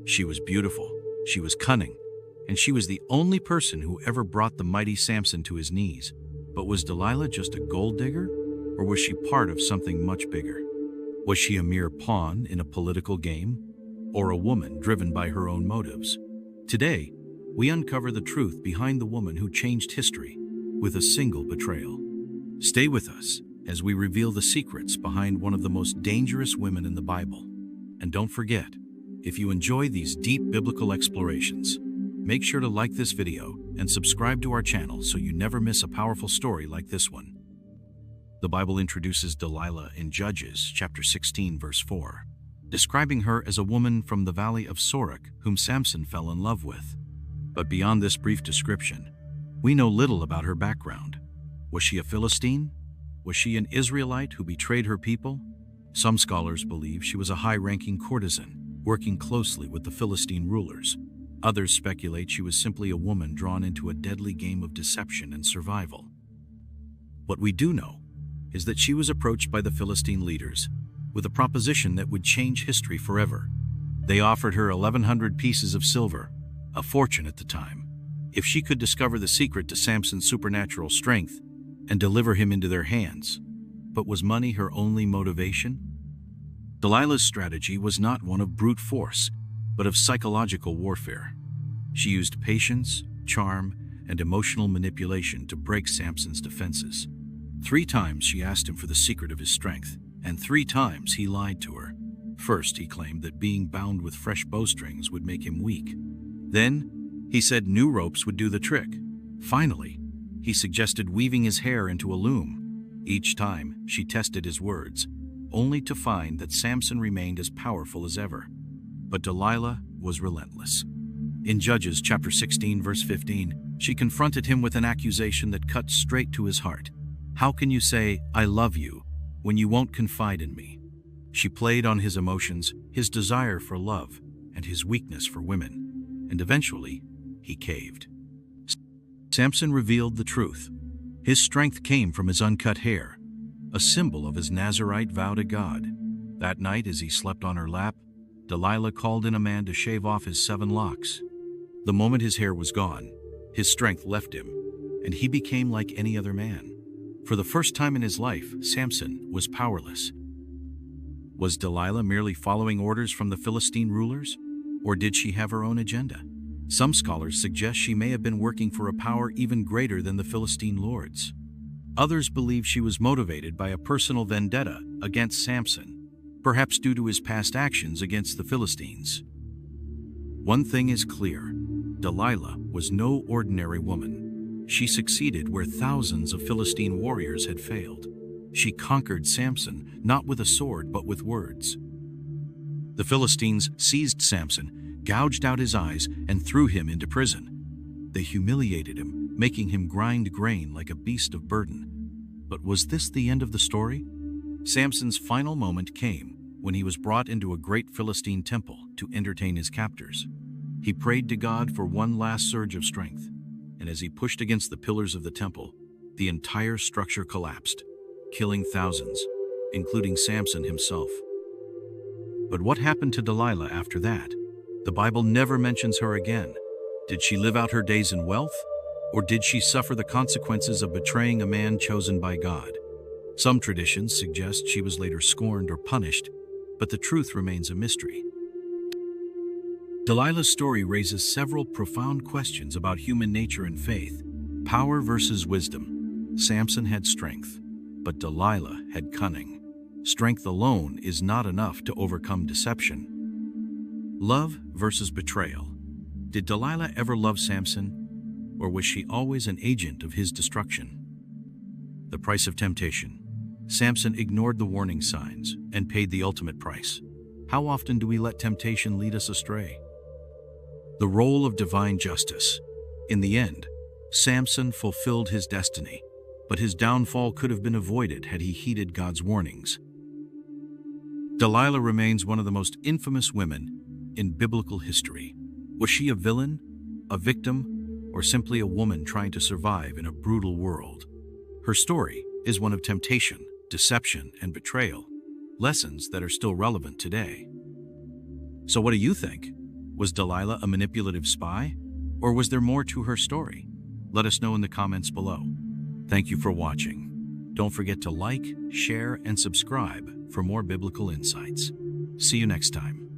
She was beautiful, she was cunning, and she was the only person who ever brought the mighty Samson to his knees. But was Delilah just a gold digger, or was she part of something much bigger? Was she a mere pawn in a political game, or a woman driven by her own motives? Today, we uncover the truth behind the woman who changed history with a single betrayal. Stay with us as we reveal the secrets behind one of the most dangerous women in the Bible. And don't forget, if you enjoy these deep biblical explorations, make sure to like this video and subscribe to our channel so you never miss a powerful story like this one. The Bible introduces Delilah in Judges chapter 16 verse 4, describing her as a woman from the valley of Sorek whom Samson fell in love with. But beyond this brief description, we know little about her background. Was she a Philistine? Was she an Israelite who betrayed her people? Some scholars believe she was a high-ranking courtesan, working closely with the Philistine rulers. Others speculate she was simply a woman drawn into a deadly game of deception and survival. What we do know is that she was approached by the Philistine leaders with a proposition that would change history forever. They offered her 1,100 pieces of silver, a fortune at the time, if she could discover the secret to Samson's supernatural strength and deliver him into their hands. But was money her only motivation? Delilah's strategy was not one of brute force, but of psychological warfare. She used patience, charm, and emotional manipulation to break Samson's defenses. 3 times she asked him for the secret of his strength, and 3 times he lied to her. First, he claimed that being bound with fresh bowstrings would make him weak. Then, he said new ropes would do the trick. Finally, he suggested weaving his hair into a loom. Each time, she tested his words, only to find that Samson remained as powerful as ever. But Delilah was relentless. In Judges chapter 16 verse 15, she confronted him with an accusation that cut straight to his heart. "How can you say, 'I love you,' when you won't confide in me?" She played on his emotions, his desire for love, and his weakness for women. And eventually, he caved. Samson revealed the truth. His strength came from his uncut hair, a symbol of his Nazirite vow to God. That night, as he slept on her lap, Delilah called in a man to shave off his 7 locks. The moment his hair was gone, his strength left him, and he became like any other man. For the first time in his life, Samson was powerless. Was Delilah merely following orders from the Philistine rulers, or did she have her own agenda? Some scholars suggest she may have been working for a power even greater than the Philistine lords. Others believe she was motivated by a personal vendetta against Samson, perhaps due to his past actions against the Philistines. One thing is clear: Delilah was no ordinary woman. She succeeded where thousands of Philistine warriors had failed. She conquered Samson not with a sword but with words. The Philistines seized Samson, gouged out his eyes, and threw him into prison. They humiliated him, making him grind grain like a beast of burden. But was this the end of the story? Samson's final moment came when he was brought into a great Philistine temple to entertain his captors. He prayed to God for one last surge of strength, and as he pushed against the pillars of the temple, the entire structure collapsed, killing thousands, including Samson himself. But what happened to Delilah after that? The Bible never mentions her again. Did she live out her days in wealth, or did she suffer the consequences of betraying a man chosen by God? Some traditions suggest she was later scorned or punished, but the truth remains a mystery. Delilah's story raises several profound questions about human nature and faith. Power versus wisdom. Samson had strength, but Delilah had cunning. Strength alone is not enough to overcome deception. Love versus betrayal. Did Delilah ever love Samson, or was she always an agent of his destruction? The price of temptation. Samson ignored the warning signs and paid the ultimate price. How often do we let temptation lead us astray? The role of divine justice. In the end, Samson fulfilled his destiny, but his downfall could have been avoided had he heeded God's warnings. Delilah remains one of the most infamous women in biblical history. Was she a villain, a victim, or simply a woman trying to survive in a brutal world? Her story is one of temptation, deception, and betrayal, lessons that are still relevant today. So what do you think? Was Delilah a manipulative spy? Or was there more to her story? Let us know in the comments below. Thank you for watching. Don't forget to like, share, and subscribe for more biblical insights. See you next time.